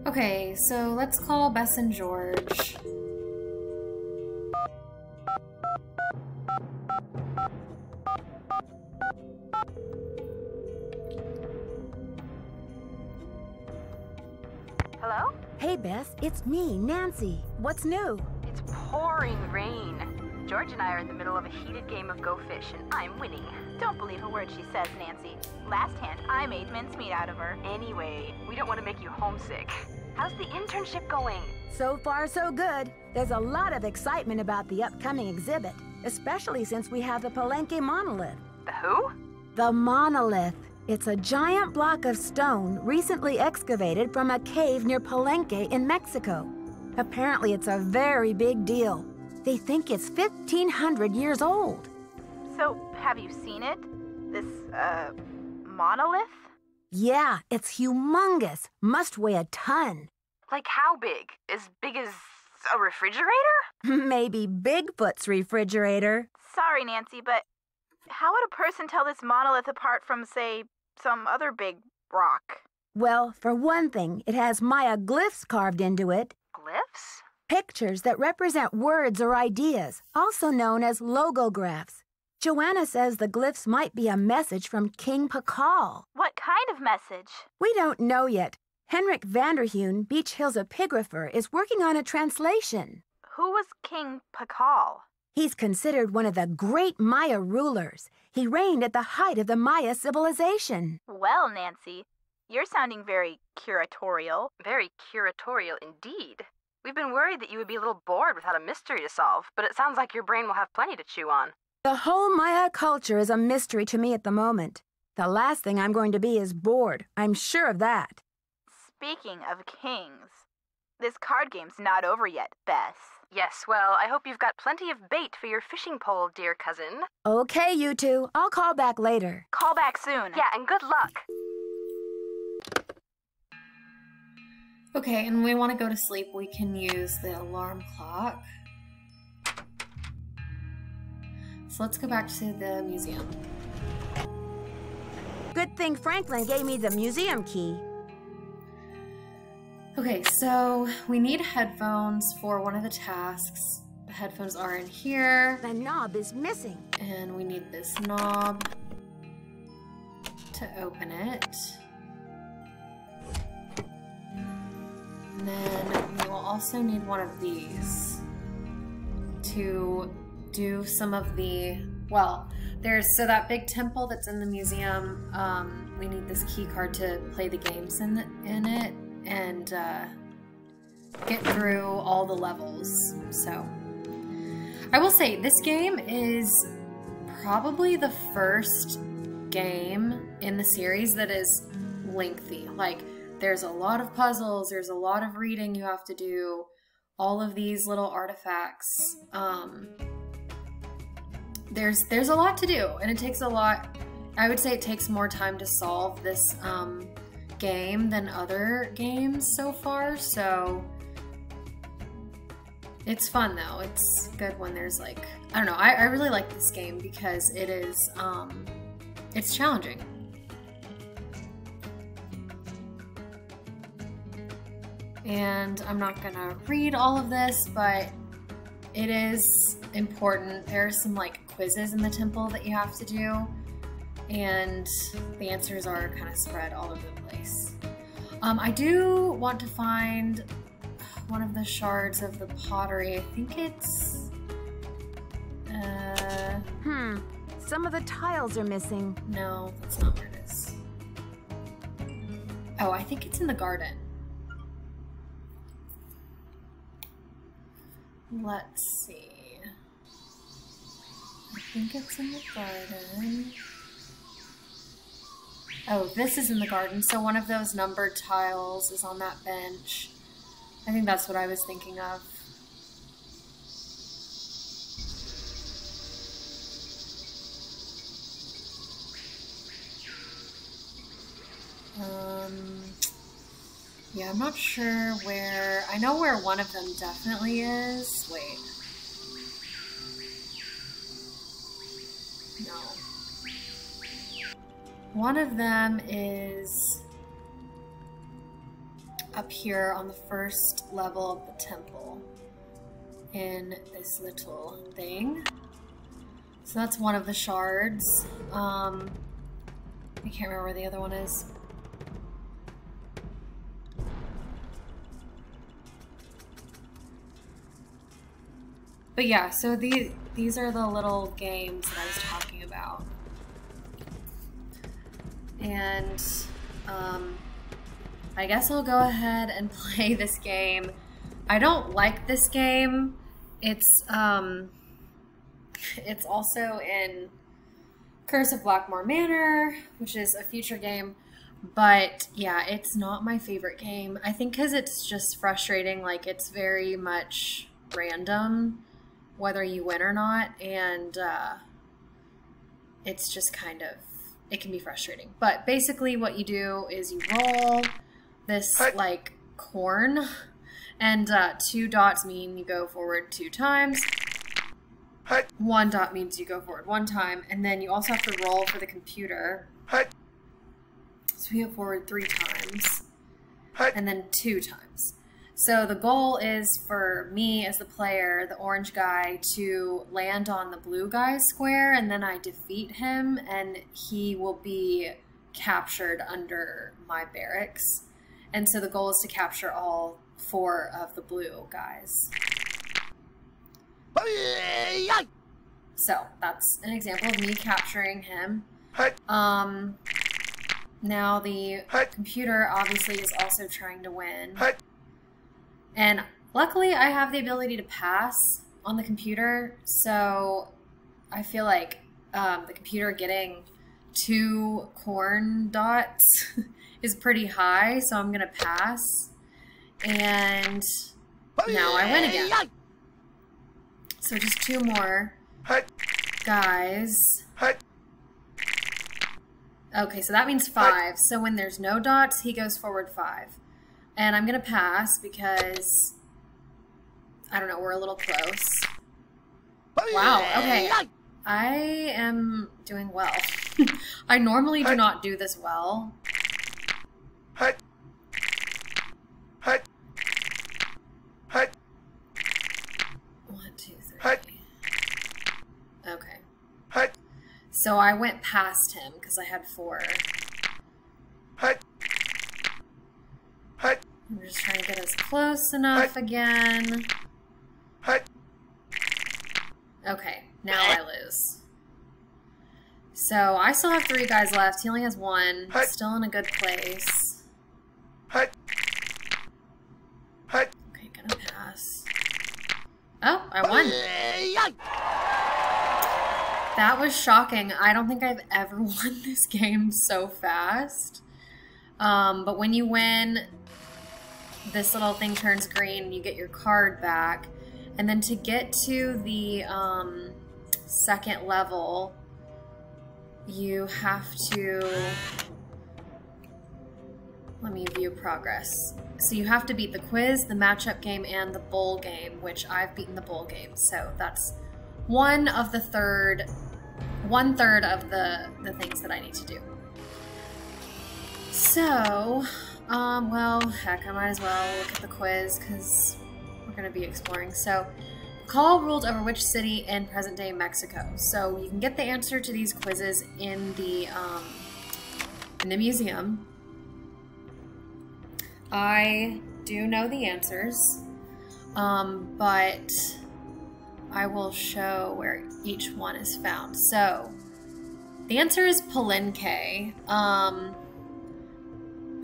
Okay, so let's call Bess and George. Hello? Hey, Bess, it's me, Nancy. What's new? It's pouring rain. George and I are in the middle of a heated game of Go Fish, and I'm winning. Don't believe a word she says, Nancy. Last hand, I made mincemeat out of her. Anyway, we don't want to make you homesick. How's the internship going? So far, so good. There's a lot of excitement about the upcoming exhibit, especially since we have the Palenque monolith. The who? The monolith. It's a giant block of stone recently excavated from a cave near Palenque in Mexico. Apparently, it's a very big deal. They think it's 1,500 years old. So, have you seen it? This, monolith? Yeah, it's humongous. Must weigh a ton. Like how big? As big as a refrigerator? Maybe Bigfoot's refrigerator. Sorry, Nancy, but how would a person tell this monolith apart from, say, some other big rock? Well, for one thing, it has Maya glyphs carved into it. Glyphs? Pictures that represent words or ideas, also known as logographs. Joanna says the glyphs might be a message from King Pakal. What kind of message? We don't know yet. Henrik Vanderheun, Beach Hill's epigrapher, is working on a translation. Who was King Pakal? He's considered one of the great Maya rulers. He reigned at the height of the Maya civilization. Well, Nancy, you're sounding very curatorial. Very curatorial indeed. We've been worried that you would be a little bored without a mystery to solve, but it sounds like your brain will have plenty to chew on. The whole Maya culture is a mystery to me at the moment. The last thing I'm going to be is bored. I'm sure of that. Speaking of kings, this card game's not over yet, Bess. Yes, well, I hope you've got plenty of bait for your fishing pole, dear cousin. Okay, you two. I'll call back later. Call back soon. Yeah, and good luck. Okay, and we want to go to sleep, we can use the alarm clock. So let's go back to the museum. Good thing Franklin gave me the museum key. Okay, so we need headphones for one of the tasks. The headphones are in here. The knob is missing. And we need this knob to open it. And then we will also need one of these to do some of the, well, there's, so that big temple that's in the museum, we need this key card to play the games in it and get through all the levels. So I will say this game is probably the first game in the series that is lengthy. Like, there's a lot of puzzles, there's a lot of reading you have to do, all of these little artifacts. There's a lot to do, and it takes a lot. I would say it takes more time to solve this game than other games so far, so it's fun though. It's good when there's like, I don't know, I really like this game because it is, it's challenging. And I'm not gonna read all of this, but it is important. There are some like quizzes in the temple that you have to do, and the answers are kind of spread all over the place. I do want to find one of the shards of the pottery. I think it's... Some of the tiles are missing. No, that's not where it is. Oh, I think it's in the garden. Let's see. I think it's in the garden. Oh, this is in the garden. So one of those numbered tiles is on that bench. I think that's what I was thinking of. Yeah, I'm not sure where. I know where one of them definitely is. Wait. No. One of them is... up here on the first level of the temple in this little thing. So that's one of the shards. I can't remember where the other one is. But yeah, so these are the little games that I was talking about. And I guess I'll go ahead and play this game. I don't like this game. It's also in Curse of Blackmore Manor, which is a future game. But yeah, it's not my favorite game. I think because it's just frustrating. Like, it's very much random whether you win or not, and it's just kind of, it can be frustrating. But basically what you do is you roll this like corn, and 2 dots mean you go forward 2 times. 1 dot means you go forward 1 time, and then you also have to roll for the computer. So we go forward 3 times, and then 2 times. So the goal is for me as the player, the orange guy, to land on the blue guy's square, and then I defeat him, and he will be captured under my barracks. And so the goal is to capture all 4 of the blue guys. So that's an example of me capturing him. Now the computer obviously is also trying to win. And luckily I have the ability to pass on the computer, so I feel like the computer getting 2 corn dots is pretty high, so I'm gonna pass. And now I win again. So just 2 more guys. Okay, so that means 5. So when there's no dots, he goes forward 5. And I'm gonna pass because, I don't know, we're a little close. Wow, okay. I am doing well. I normally do not do this well. 1, 2, 3. Okay. So I went past him because I had 4. I'm just trying to get us close enough again. Okay, now I lose. So I still have 3 guys left. He only has 1. Still in a good place. Okay, gonna pass. Oh, I won. That was shocking. I don't think I've ever won this game so fast. But when you win, this little thing turns green and you get your card back. And then to get to the 2nd level, you have to, let me view progress. So you have to beat the quiz, the matchup game, and the bowl game, which I've beaten the bowl game. So that's 1/3 of the things that I need to do. So, well, heck, I might as well look at the quiz because we're going to be exploring. So, Call ruled over which city in present-day Mexico. So you can get the answer to these quizzes in the museum. I do know the answers, but I will show where each one is found. So the answer is Palenque.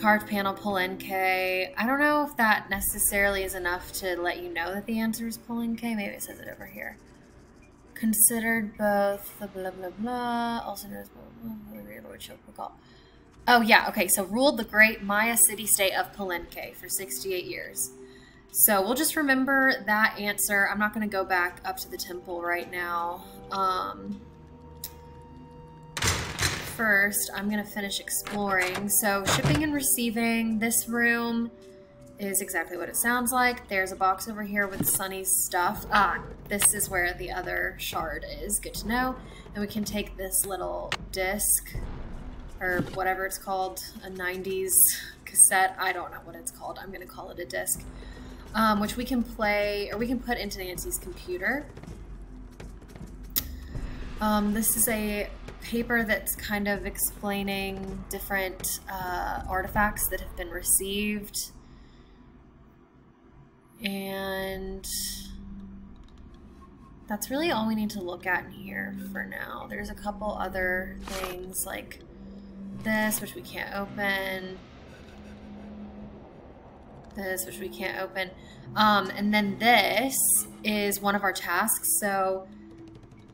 Carved panel Palenque. I don't know if that necessarily is enough to let you know that the answer is Palenque. Maybe it says it over here. Considered both the blah blah blah, also known as blah blah blah. Oh yeah, okay, so ruled the great Maya city-state of Palenque for 68 years. So we'll just remember that answer. I'm not going to go back up to the temple right now. First, I'm going to finish exploring. So shipping and receiving, this room is exactly what it sounds like. There's a box over here with Sunny's stuff. Ah, this is where the other shard is. Good to know. And we can take this little disc or whatever it's called, a 90s cassette. I don't know what it's called. I'm going to call it a disc, which we can play, or we can put into Nancy's computer. This is a paper that's kind of explaining different artifacts that have been received. And that's really all we need to look at in here for now. There's a couple other things like this, which we can't open. This, which we can't open. And then this is one of our tasks. So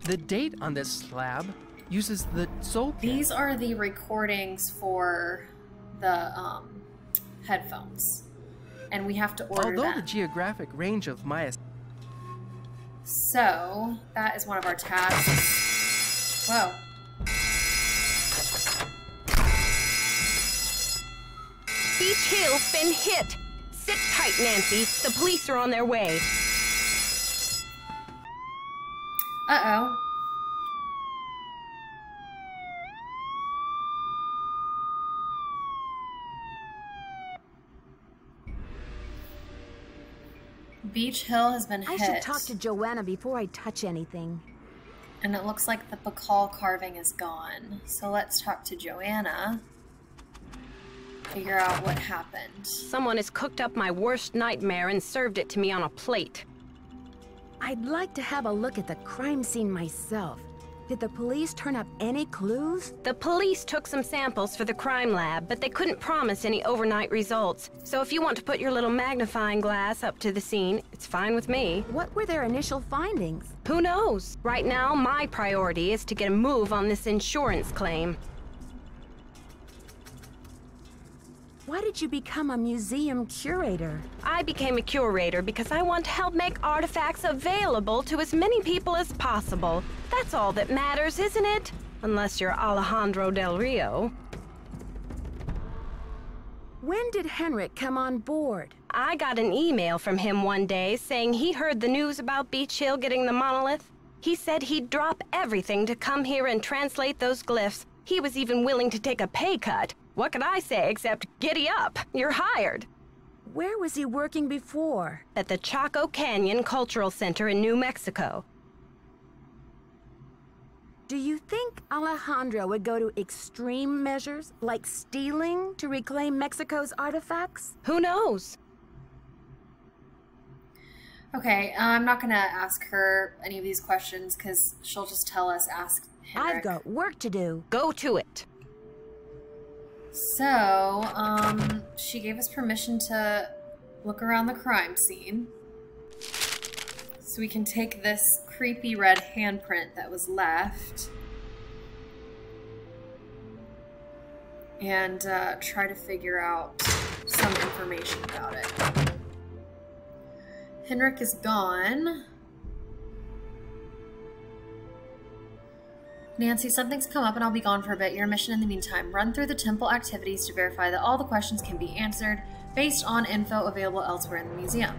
the date on this slab uses the soul can. These are the recordings for the headphones. And we have to order them. Although the geographic range of Maya... So, that is one of our tasks. Whoa. Beach Hill's been hit. Sit tight, Nancy. The police are on their way. Uh-oh. Beach Hill has been hit. I should talk to Joanna before I touch anything. And it looks like the Bacall carving is gone. So let's talk to Joanna. Figure out what happened. Someone has cooked up my worst nightmare and served it to me on a plate. I'd like to have a look at the crime scene myself. Did the police turn up any clues? The police took some samples for the crime lab, but they couldn't promise any overnight results. So if you want to put your little magnifying glass up to the scene, it's fine with me. What were their initial findings? Who knows? Right now, my priority is to get a move on this insurance claim. Why did you become a museum curator? I became a curator because I want to help make artifacts available to as many people as possible. That's all that matters, isn't it? Unless you're Alejandro Del Rio. When did Henrik come on board? I got an email from him one day saying he heard the news about Beach Hill getting the monolith. He said he'd drop everything to come here and translate those glyphs. He was even willing to take a pay cut. What could I say except, giddy up, you're hired. Where was he working before? At the Chaco Canyon Cultural Center in New Mexico. Do you think Alejandro would go to extreme measures, like stealing, to reclaim Mexico's artifacts? Who knows? Okay, I'm not gonna ask her any of these questions because she'll just tell us, ask Henrik. I've got work to do. Go to it. So, she gave us permission to look around the crime scene. So we can take this creepy red handprint that was left and try to figure out some information about it. Henrik is gone. Nancy, something's come up and I'll be gone for a bit. Your mission in the meantime. Run through the temple activities to verify that all the questions can be answered based on info available elsewhere in the museum.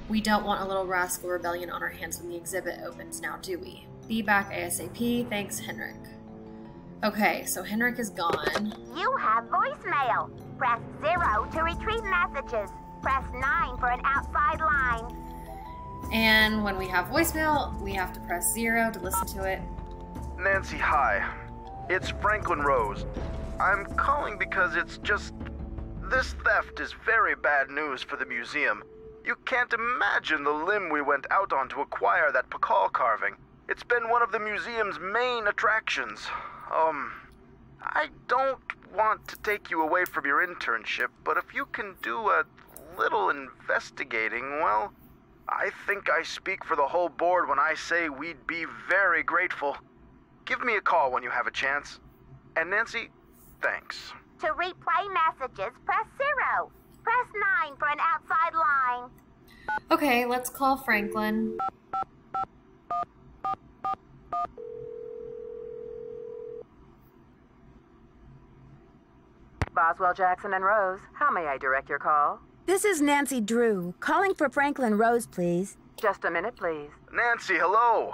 We don't want a little rascal rebellion on our hands when the exhibit opens now, do we? Be back ASAP. Thanks, Henrik. Okay, so Henrik is gone. You have voicemail. Press 0 to retrieve messages. Press 9 for an outside line. And when we have voicemail, we have to press 0 to listen to it. Nancy, hi. It's Franklin Rose. I'm calling because it's just... This theft is very bad news for the museum. You can't imagine the limb we went out on to acquire that Bacall carving. It's been one of the museum's main attractions. I don't want to take you away from your internship, but if you can do a little investigating, well, I think I speak for the whole board when I say we'd be very grateful. Give me a call when you have a chance. And Nancy, thanks. To replay messages, press 0. Press 9 for an outside line. Okay, let's call Franklin. Boswell, Jackson, and Rose, how may I direct your call? This is Nancy Drew, calling for Franklin Rose, please. Just a minute, please. Nancy, hello.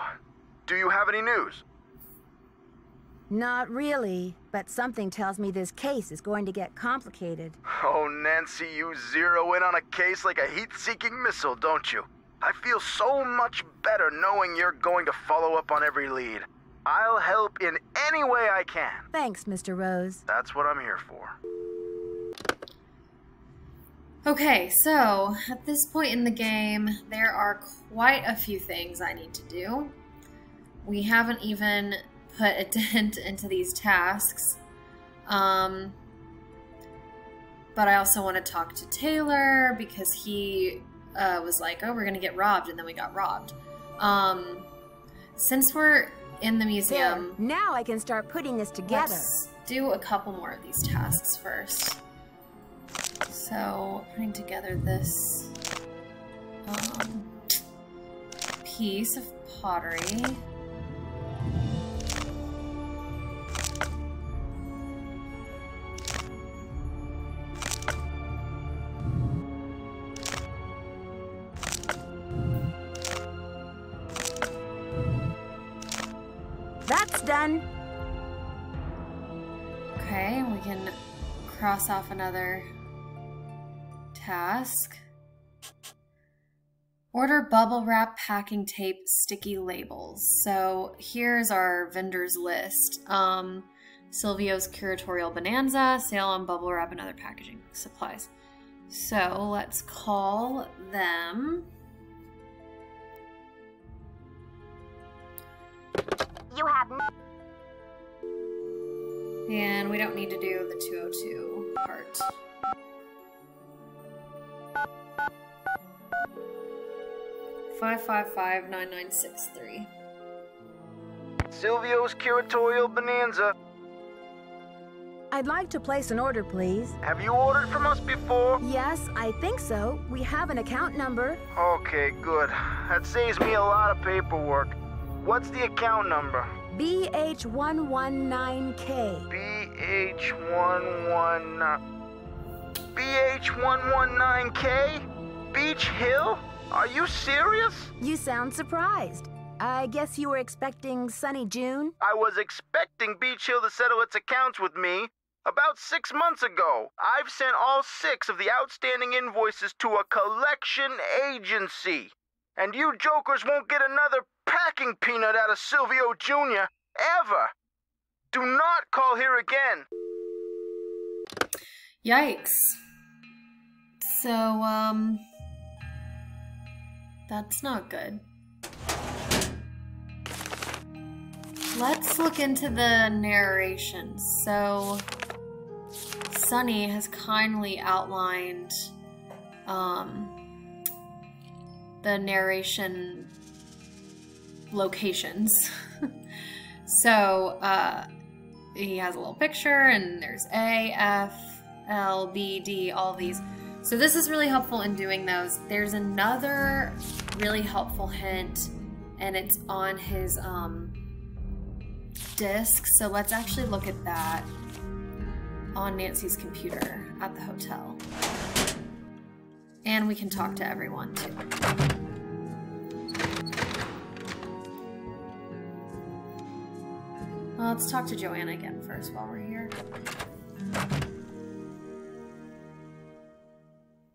Do you have any news? Not really, but something tells me this case is going to get complicated. Oh, Nancy, you zero in on a case like a heat-seeking missile, don't you? I feel so much better knowing you're going to follow up on every lead. I'll help in any way I can. Thanks, Mr. Rose. That's what I'm here for. Okay, so at this point in the game, there are quite a few things I need to do. We haven't even put a dent into these tasks. But I also want to talk to Taylor because he was like, oh, we're going to get robbed, and then we got robbed. Since we're in the museum... There. Now I can start putting this together. Let's do a couple more of these tasks first. So, putting together this piece of pottery. That's done. Okay, we can cross off another task. Order bubble wrap, packing tape, sticky labels. So here's our vendors list. Silvio's Curatorial Bonanza, sale on bubble wrap and other packaging supplies. So let's call them. You have And we don't need to do the 202 part. $555-9963. Silvio's Curatorial Bonanza. I'd like to place an order, please. Have you ordered from us before? Yes, I think so. We have an account number. Okay, good. That saves me a lot of paperwork. What's the account number? BH119K. BH119K? Beach Hill? Are you serious? You sound surprised. I guess you were expecting Sunny June? I was expecting Beach Hill to settle its accounts with me about 6 months ago. I've sent all 6 of the outstanding invoices to a collection agency. And you jokers won't get another packing peanut out of Silvio Jr. ever. Do not call here again. Yikes. So, that's not good. Let's look into the narration. So, Sunny has kindly outlined the narration locations. So, he has a little picture, and there's A, F, L, B, D, all these. So this is really helpful in doing those. There's another really helpful hint, and it's on his disc. So let's actually look at that on Nancy's computer at the hotel. And we can talk to everyone too. Well, let's talk to Joanna again first while we're here.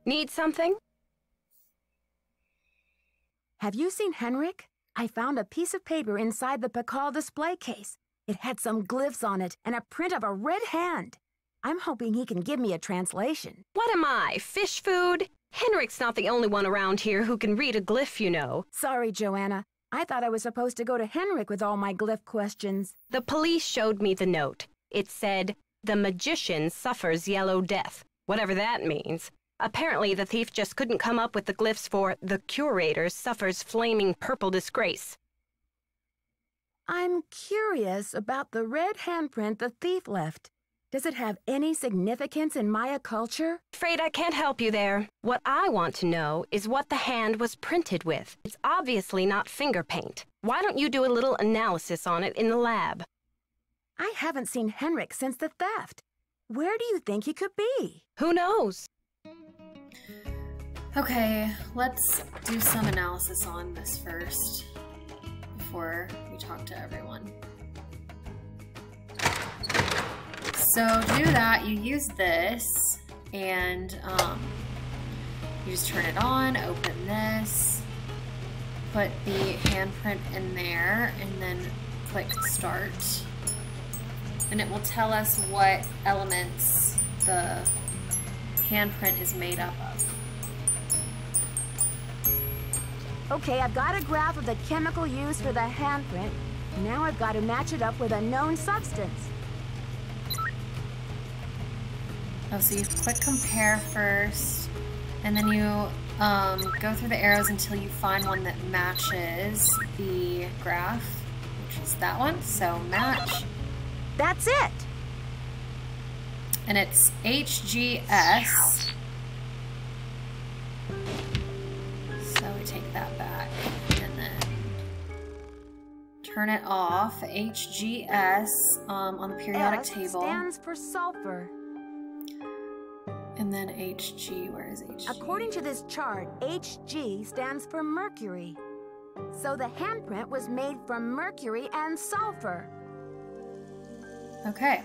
Need something? Have you seen Henrik? I found a piece of paper inside the Pakal display case. It had some glyphs on it and a print of a red hand. I'm hoping he can give me a translation. What am I, fish food? Henrik's not the only one around here who can read a glyph, you know. Sorry, Joanna. I thought I was supposed to go to Henrik with all my glyph questions. The police showed me the note. It said, "The magician suffers yellow death," whatever that means. Apparently, the thief just couldn't come up with the glyphs for "the curator suffers flaming purple disgrace." I'm curious about the red handprint the thief left. Does it have any significance in Maya culture? Afraid I can't help you there. What I want to know is what the hand was printed with. It's obviously not finger paint. Why don't you do a little analysis on it in the lab? I haven't seen Henrik since the theft. Where do you think he could be? Who knows? Okay, let's do some analysis on this first before we talk to everyone. So to do that, you use this, and you just turn it on, open this, put the handprint in there, and then click start. And it will tell us what elements the handprint is made up of. Okay, I've got a graph of the chemical used for the handprint. Now I've got to match it up with a known substance. Oh, so you click compare first, and then you go through the arrows until you find one that matches the graph, which is that one. So match. That's it! And it's HGS. So we take that back, and then turn it off. HGS on the periodic S table. stands for sulfur. And then HG, where is HG? According to this chart, HG stands for mercury. So the handprint was made from mercury and sulfur. Okay.